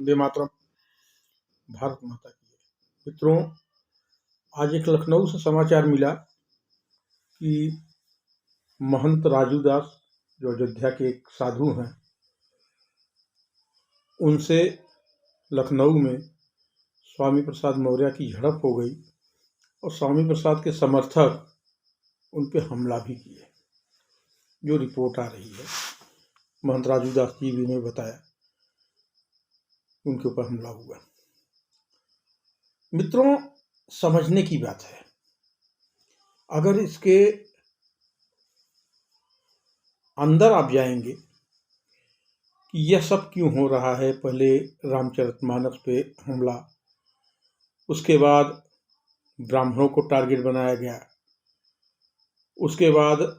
वंदे मातरम। भारत माता की जय। मित्रों, आज एक लखनऊ से समाचार मिला कि महंत राजू दास, जो अयोध्या के एक साधु हैं, उनसे लखनऊ में स्वामी प्रसाद मौर्य की झड़प हो गई और स्वामी प्रसाद के समर्थक उन पे हमला भी किए। जो रिपोर्ट आ रही है, महंत राजू दास जी भी ने बताया उनके ऊपर हमला हुआ। मित्रों, समझने की बात है, अगर इसके अंदर आप जाएंगे कि यह सब क्यों हो रहा है। पहले रामचरितमानस पे हमला, उसके बाद ब्राह्मणों को टारगेट बनाया गया, उसके बाद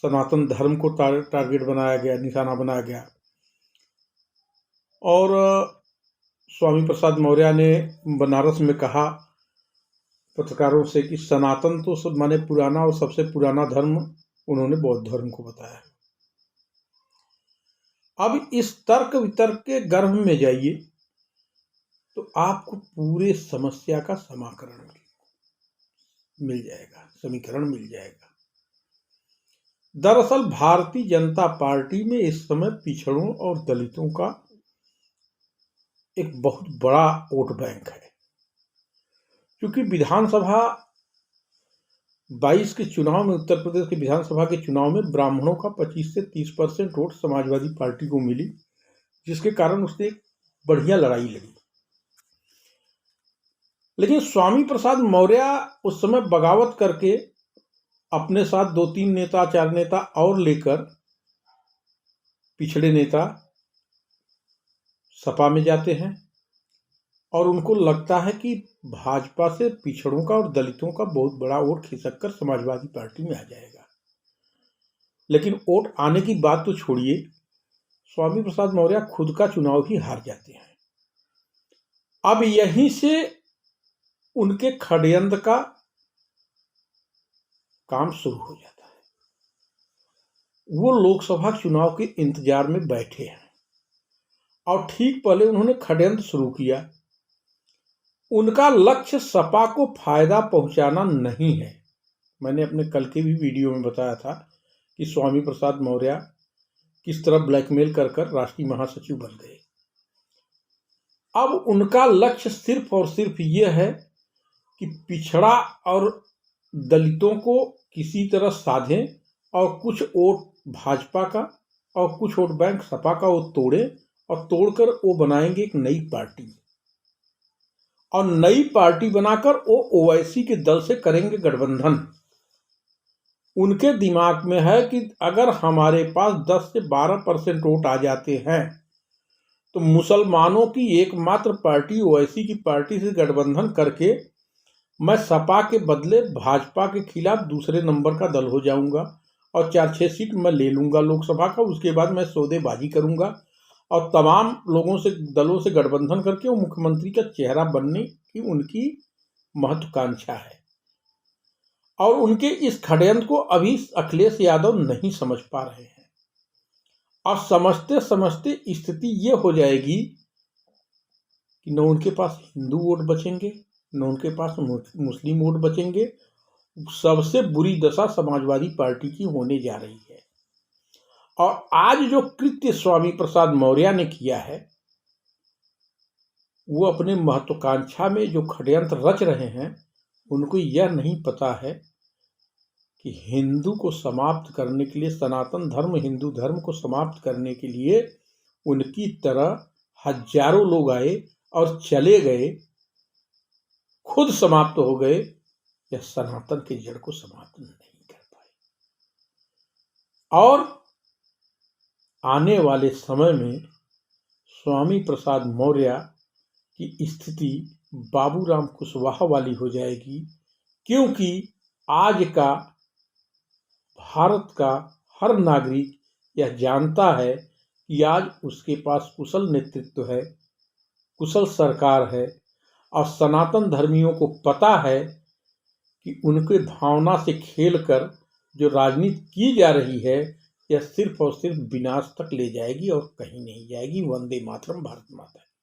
सनातन धर्म को टारगेट बनाया गया, निशाना बनाया गया, और स्वामी प्रसाद मौर्य ने बनारस में कहा पत्रकारों से कि सनातन तो सब माने पुराना, और सबसे पुराना धर्म उन्होंने बौद्ध धर्म को बताया। अब इस तर्क वितर्क के गर्भ में जाइए तो आपको पूरे समस्या का समाकरण मिल जाएगा, समीकरण मिल जाएगा। दरअसल भारतीय जनता पार्टी में इस समय पिछड़ों और दलितों का एक बहुत बड़ा वोट बैंक है। क्योंकि विधानसभा 22 के चुनाव में, उत्तर प्रदेश के विधानसभा के चुनाव में ब्राह्मणों का 25 से 30% वोट समाजवादी पार्टी को मिली, जिसके कारण उसने एक बढ़िया लड़ाई लड़ी। लेकिन स्वामी प्रसाद मौर्य उस समय बगावत करके अपने साथ 2-3 नेता, 4 नेता और लेकर पिछड़े नेता सपा में जाते हैं और उनको लगता है कि भाजपा से पिछड़ों का और दलितों का बहुत बड़ा वोट खिसक कर समाजवादी पार्टी में आ जाएगा। लेकिन वोट आने की बात तो छोड़िए, स्वामी प्रसाद मौर्य खुद का चुनाव ही हार जाते हैं। अब यहीं से उनके षड्यंत्र का काम शुरू हो जाता है। वो लोकसभा चुनाव के इंतजार में बैठे हैं और ठीक पहले उन्होंने षड्यंत्र शुरू किया। उनका लक्ष्य सपा को फायदा पहुंचाना नहीं है। मैंने अपने कल के भी वीडियो में बताया था कि स्वामी प्रसाद मौर्य किस तरह ब्लैकमेल कर राष्ट्रीय महासचिव बन गए। अब उनका लक्ष्य सिर्फ और सिर्फ यह है कि पिछड़ा और दलितों को किसी तरह साधें और कुछ वोट भाजपा का और कुछ वोट बैंक सपा का वो तोड़े, और तोड़कर वो बनाएंगे एक नई पार्टी, और नई पार्टी बनाकर वो ओवैसी के दल से करेंगे गठबंधन। उनके दिमाग में है कि अगर हमारे पास 10 से 12% वोट आ जाते हैं तो मुसलमानों की एकमात्र पार्टी ओवैसी की पार्टी से गठबंधन करके मैं सपा के बदले भाजपा के खिलाफ दूसरे नंबर का दल हो जाऊंगा और 4-6 सीट मैं ले लूंगा लोकसभा का। उसके बाद मैं सौदेबाजी करूंगा और तमाम लोगों से, दलों से गठबंधन करके वो मुख्यमंत्री का चेहरा बनने की उनकी महत्वाकांक्षा है। और उनके इस षड्यंत्र को अभी अखिलेश यादव नहीं समझ पा रहे हैं। और समझते समझते स्थिति ये हो जाएगी कि न उनके पास हिंदू वोट बचेंगे, न उनके पास मुस्लिम वोट बचेंगे। सबसे बुरी दशा समाजवादी पार्टी की होने जा रही है। और आज जो कृत्य स्वामी प्रसाद मौर्य ने किया है, वो अपने महत्वाकांक्षा में जो षड्यंत्र रच रहे हैं, उनको यह नहीं पता है कि हिंदू को समाप्त करने के लिए, सनातन धर्म हिंदू धर्म को समाप्त करने के लिए उनकी तरह हजारों लोग आए और चले गए, खुद समाप्त हो गए, या सनातन की जड़ को समाप्त नहीं कर पाए। और आने वाले समय में स्वामी प्रसाद मौर्य की स्थिति बाबूराम कुशवाहा वाली हो जाएगी। क्योंकि आज का भारत का हर नागरिक यह जानता है कि आज उसके पास कुशल नेतृत्व है, कुशल सरकार है, और सनातन धर्मियों को पता है कि उनके भावना से खेलकर जो राजनीति की जा रही है, यह सिर्फ और सिर्फ विनाश तक ले जाएगी और कहीं नहीं जाएगी। वंदे मातरम। भारत माता।